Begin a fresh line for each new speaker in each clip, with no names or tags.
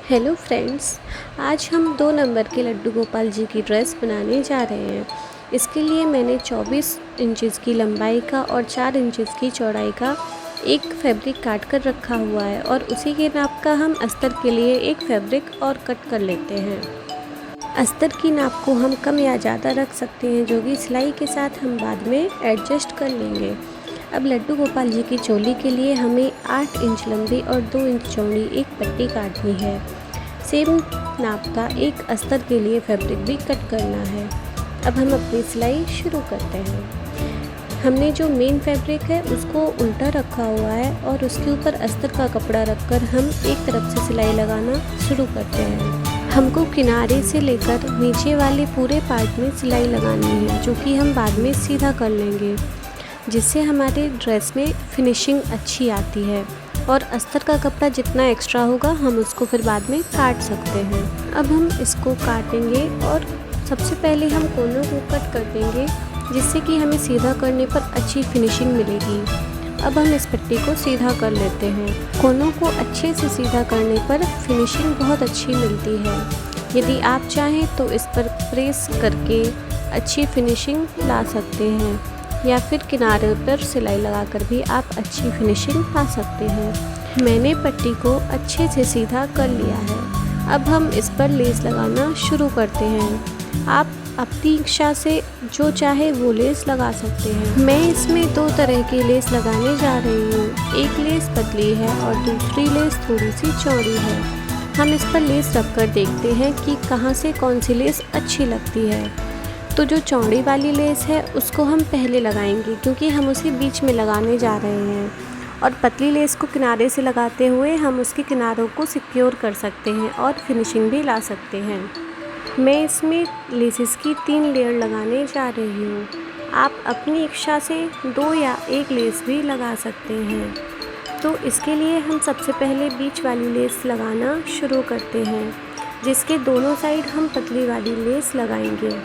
Hello friends, आज हम 2 number के लड्डू गोपाल जी की ड्रेस बनाने जा रहे हैं। इसके लिए मैंने 24 इंचेस की लंबाई का और 4 इंचेस की चौड़ाई का एक फैब्रिक काट कर रखा हुआ है और उसी के नाप का हम अस्तर के लिए एक फैब्रिक और कट कर लेते हैं। अस्तर की नाप को हम कम या ज़्यादा रख सकते हैं, जो कि सिलाई के साथ हम बाद में एडजस्ट कर लेंगे। अब लड्डू गोपाल जी की चोली के लिए हमें 8 इंच लंबी और 2 इंच चौड़ी एक पट्टी काटनी है। सेम नाप का एक अस्तर के लिए फैब्रिक भी कट करना है। अब हम अपनी सिलाई शुरू करते हैं। हमने जो मेन फैब्रिक है उसको उल्टा रखा हुआ है और उसके ऊपर अस्तर का कपड़ा रखकर हम एक तरफ से सिलाई लगाना शुरू करते हैं। हमको किनारे से लेकर नीचे वाले पूरे पार्ट में सिलाई लगानी है, जो कि हम बाद में सीधा कर लेंगे, जिससे हमारे ड्रेस में फिनिशिंग अच्छी आती है। और अस्तर का कपड़ा जितना एक्स्ट्रा होगा हम उसको फिर बाद में काट सकते हैं। अब हम इसको काटेंगे और सबसे पहले हम कोनों को कट कर देंगे, जिससे कि हमें सीधा करने पर अच्छी फिनिशिंग मिलेगी। अब हम इस पट्टी को सीधा कर लेते हैं। कोनों को अच्छे से सीधा करने पर फिनिशिंग बहुत अच्छी मिलती है। यदि आप चाहें तो इस पर प्रेस करके अच्छी फिनिशिंग ला सकते हैं, या फिर किनारे पर सिलाई लगाकर भी आप अच्छी फिनिशिंग पा सकते हैं। मैंने पट्टी को अच्छे से सीधा कर लिया है। अब हम इस पर लेस लगाना शुरू करते हैं। आप अपनी इच्छा से जो चाहे वो लेस लगा सकते हैं। मैं इसमें 2 तरह की लेस लगाने जा रही हूँ। एक लेस पतली है और दूसरी लेस थोड़ी सी चौड़ी है। हम इस पर लेस रखकर देखते हैं कि कहाँ से कौन सी लेस अच्छी लगती है। तो जो चौड़ी वाली लेस है उसको हम पहले लगाएंगे, क्योंकि हम उसे बीच में लगाने जा रहे हैं। और पतली लेस को किनारे से लगाते हुए हम उसके किनारों को सिक्योर कर सकते हैं और फिनिशिंग भी ला सकते हैं। मैं इसमें लेसेस की 3 लेयर लगाने जा रही हूँ। आप अपनी इच्छा से 2 या 1 लेस भी लगा सकते हैं। तो इसके लिए हम सबसे पहले बीच वाली लेस लगाना शुरू करते हैं, जिसके दोनों साइड हम पतली वाली लेस लगाएंगे।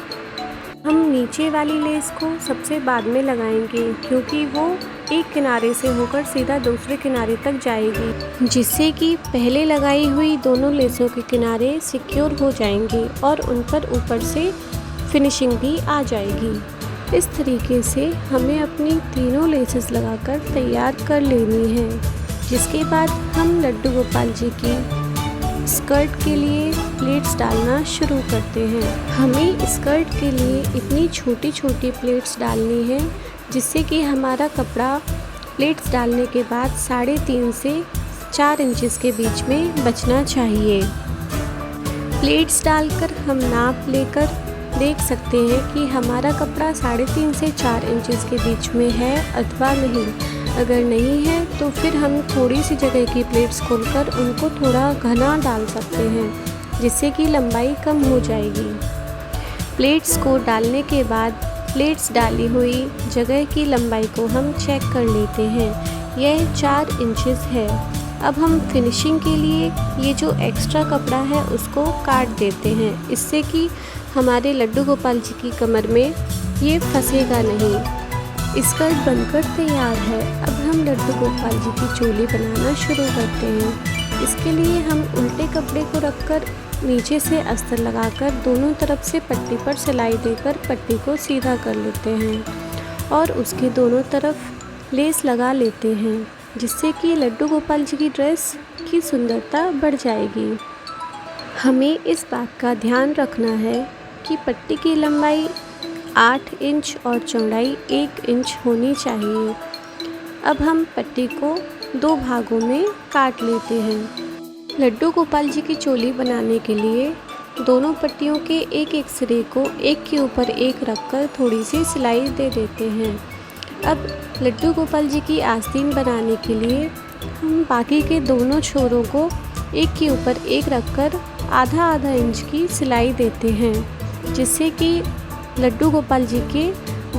हम नीचे वाली लेस को सबसे बाद में लगाएंगे, क्योंकि वो एक किनारे से होकर सीधा दूसरे किनारे तक जाएगी, जिससे कि पहले लगाई हुई दोनों लेसों के किनारे सिक्योर हो जाएंगे और उन पर ऊपर से फिनिशिंग भी आ जाएगी। इस तरीके से हमें अपनी तीनों लेसेस लगाकर तैयार कर लेनी है। जिसके बाद हम लड्डू गोपाल जी की स्कर्ट के लिए प्लेट्स डालना शुरू करते हैं। हमें स्कर्ट के लिए इतनी छोटी छोटी प्लेट्स डालनी है, जिससे कि हमारा कपड़ा प्लेट्स डालने के बाद 3.5 से 4 इंचेस के बीच में बचना चाहिए। प्लेट्स डालकर हम नाप लेकर देख सकते हैं कि हमारा कपड़ा 3.5 से 4 इंचेस के बीच में है अथवा नहीं। अगर नहीं है तो फिर हम थोड़ी सी जगह की प्लेट्स खोलकर उनको थोड़ा घना डाल सकते हैं, जिससे कि लंबाई कम हो जाएगी। प्लेट्स को डालने के बाद प्लेट्स डाली हुई जगह की लंबाई को हम चेक कर लेते हैं। यह 4 इंचेस है। अब हम फिनिशिंग के लिए ये जो एक्स्ट्रा कपड़ा है उसको काट देते हैं, इससे कि हमारे लड्डू गोपाल जी की कमर में ये फंसेगा नहीं। स्कर्ट बनकर तैयार है। अब हम लड्डू गोपाल जी की चोली बनाना शुरू करते हैं। इसके लिए हम उल्टे कपड़े को रखकर नीचे से अस्तर लगाकर दोनों तरफ से पट्टी पर सिलाई देकर पट्टी को सीधा कर लेते हैं और उसके दोनों तरफ लेस लगा लेते हैं, जिससे कि लड्डू गोपाल जी की ड्रेस की सुंदरता बढ़ जाएगी। हमें इस बात का ध्यान रखना है कि पट्टी की लंबाई 8 इंच और चौड़ाई 1 इंच होनी चाहिए। अब हम पट्टी को 2 भागों में काट लेते हैं। लड्डू गोपाल जी की चोली बनाने के लिए दोनों पट्टियों के एक सिरे को एक के ऊपर एक रखकर थोड़ी सी सिलाई दे देते हैं। अब लड्डू गोपाल जी की आस्तीन बनाने के लिए हम बाकी के दोनों छोरों को एक के ऊपर एक रखकर आधा इंच की सिलाई देते हैं, जिससे कि लड्डू गोपाल जी के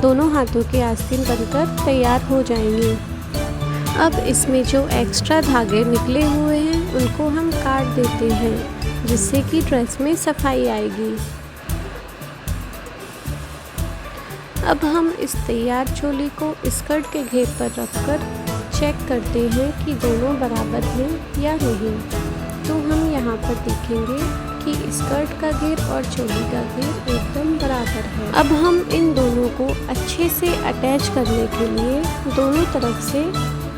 दोनों हाथों के आस्तीन बनकर तैयार हो जाएंगे। अब इसमें जो एक्स्ट्रा धागे निकले हुए हैं उनको हम काट देते हैं, जिससे कि ड्रेस में सफाई आएगी। अब हम इस तैयार चोली को स्कर्ट के घेर पर रखकर चेक करते हैं कि दोनों बराबर हैं या नहीं। तो हम यहाँ पर देखेंगे कि स्कर्ट का घेर और चोली का घेर एकदम बराबर है। अब हम इन दोनों को अच्छे से अटैच करने के लिए दोनों तरफ से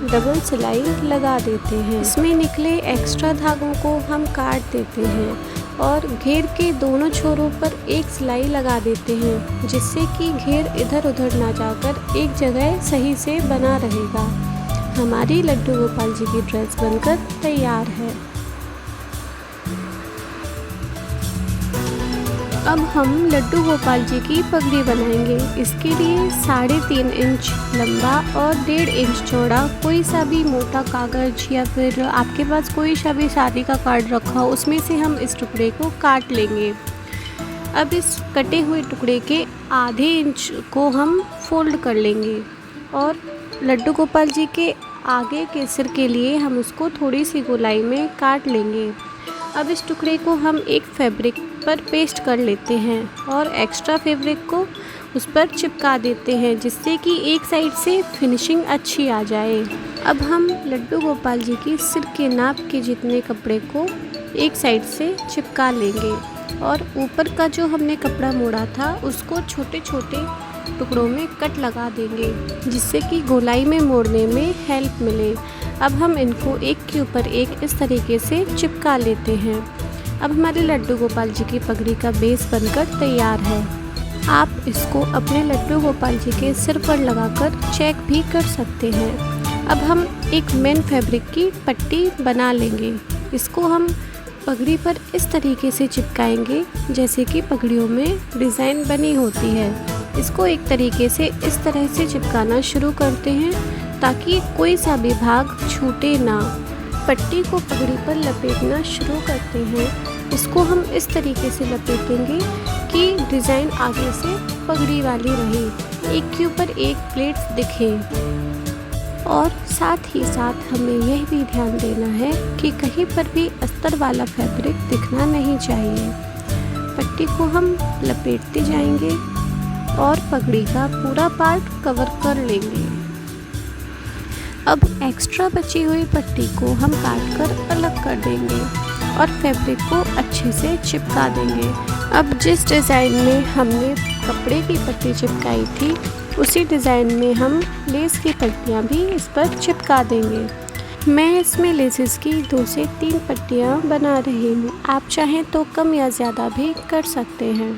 डबल सिलाई लगा देते हैं। इसमें निकले एक्स्ट्रा धागों को हम काट देते हैं और घेर के दोनों छोरों पर एक सिलाई लगा देते हैं, जिससे कि घेर इधर उधर ना जाकर एक जगह सही से बना रहेगा। हमारी लड्डू गोपाल जी की ड्रेस बनकर तैयार है। अब हम लड्डू गोपाल जी की पगड़ी बनाएंगे। इसके लिए 3.5 इंच लंबा और 1.5 इंच चौड़ा कोई सा भी मोटा कागज या फिर आपके पास कोई सा भी शादी का कार्ड रखा हो, उसमें से हम इस टुकड़े को काट लेंगे। अब इस कटे हुए टुकड़े के आधे इंच को हम फोल्ड कर लेंगे और लड्डू गोपाल जी के आगे के सिर के लिए हम उसको थोड़ी सी गोलाई में काट लेंगे। अब इस टुकड़े को हम एक फैब्रिक पर पेस्ट कर लेते हैं और एक्स्ट्रा फैब्रिक को उस पर चिपका देते हैं, जिससे कि एक साइड से फिनिशिंग अच्छी आ जाए। अब हम लड्डू गोपाल जी की सिर के नाप के जितने कपड़े को एक साइड से चिपका लेंगे और ऊपर का जो हमने कपड़ा मोड़ा था उसको छोटे छोटे टुकड़ों में कट लगा देंगे, जिससे कि गोलाई में मोड़ने में हेल्प मिले। अब हम इनको एक के ऊपर एक इस तरीके से चिपका लेते हैं। अब हमारे लड्डू गोपाल जी की पगड़ी का बेस बनकर तैयार है। आप इसको अपने लड्डू गोपाल जी के सिर पर लगाकर चेक भी कर सकते हैं। अब हम एक मेन फैब्रिक की पट्टी बना लेंगे। इसको हम पगड़ी पर इस तरीके से चिपकाएंगे जैसे कि पगड़ियों में डिज़ाइन बनी होती है। इसको एक तरीके से इस तरह से चिपकाना शुरू करते हैं ताकि कोई सा भी भाग छूटे ना। पट्टी को पगड़ी पर लपेटना शुरू करते हैं। इसको हम इस तरीके से लपेटेंगे कि डिज़ाइन आगे से पगड़ी वाली रहे, एक के ऊपर एक प्लेट्स दिखे। और साथ ही साथ हमें यह भी ध्यान देना है कि कहीं पर भी अस्तर वाला फैब्रिक दिखना नहीं चाहिए। पट्टी को हम लपेटते जाएंगे और पगड़ी का पूरा पार्ट कवर कर लेंगे। अब एक्स्ट्रा बची हुई पट्टी को हम काट कर अलग कर देंगे और फैब्रिक को अच्छे से चिपका देंगे। अब जिस डिज़ाइन में हमने कपड़े की पट्टी चिपकाई थी उसी डिज़ाइन में हम लेस की पट्टियाँ भी इस पर चिपका देंगे। मैं इसमें लेसेस की 2 से 3 पट्टियाँ बना रही हूँ। आप चाहें तो कम या ज़्यादा भी कर सकते हैं।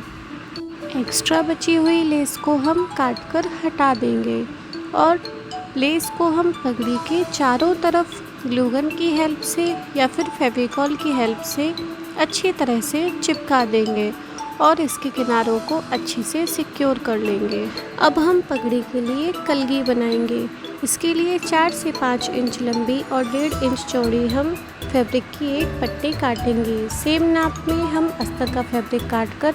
एक्स्ट्रा बची हुई लेस को हम काट कर हटा देंगे और लेस को हम पगड़ी के चारों तरफ ग्लू गन की हेल्प से या फिर फेविकॉल की हेल्प से अच्छी तरह से चिपका देंगे और इसके किनारों को अच्छे से सिक्योर कर लेंगे। अब हम पगड़ी के लिए कलगी बनाएंगे। इसके लिए 4 से 5 इंच लंबी और 1.5 इंच चौड़ी हम फैब्रिक की एक पट्टी काटेंगे। सेम नाप में हम अस्तर का फैब्रिक काटकर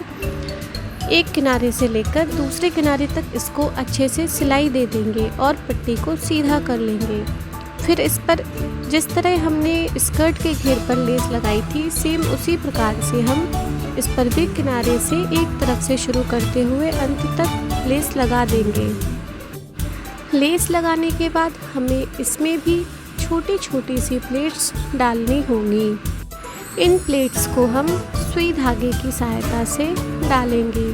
एक किनारे से लेकर दूसरे किनारे तक इसको अच्छे से सिलाई दे देंगे और पट्टी को सीधा कर लेंगे। फिर इस पर जिस तरह हमने स्कर्ट के घेर पर लेस लगाई थी सेम उसी प्रकार से हम इस पर भी किनारे से एक तरफ से शुरू करते हुए अंत तक लेस लगा देंगे। लेस लगाने के बाद हमें इसमें भी छोटी छोटी सी प्लेट्स डालनी होंगी। इन प्लेट्स को हम सुई धागे की सहायता से डालेंगे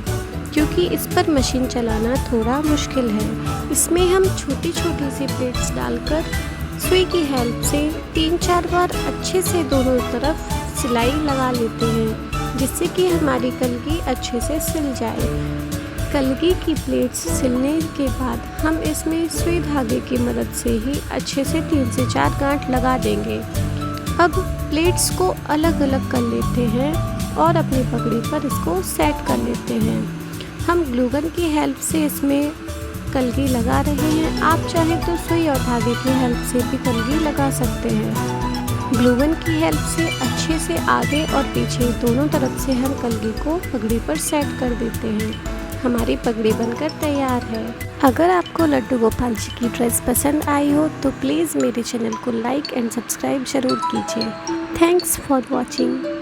क्योंकि इस पर मशीन चलाना थोड़ा मुश्किल है। इसमें हम छोटी छोटी सी प्लेट्स डालकर सुई की हेल्प से 3-4 बार अच्छे से दोनों तरफ सिलाई लगा लेते हैं, जिससे कि हमारी कलगी अच्छे से सिल जाए। कलगी की प्लेट्स सिलने के बाद हम इसमें सुई धागे की मदद से ही अच्छे से 3 से 4 गांठ लगा देंगे। अब प्लेट्स को अलग अलग कर लेते हैं और अपनी पगड़ी पर इसको सेट कर लेते हैं। हम ग्लू गन की हेल्प से इसमें कलगी लगा रहे हैं। आप चाहें तो सुई और धागे की हेल्प से भी कलगी लगा सकते हैं। ग्लू गन की हेल्प से अच्छे से आगे और पीछे दोनों तरफ से हम कलगी को पगड़ी पर सेट कर देते हैं। हमारी पगड़ी बनकर तैयार है। अगर आपको लड्डू गोपाल जी की ड्रेस पसंद आई हो तो प्लीज़ मेरे चैनल को लाइक एंड सब्सक्राइब ज़रूर कीजिए। Thanks for watching.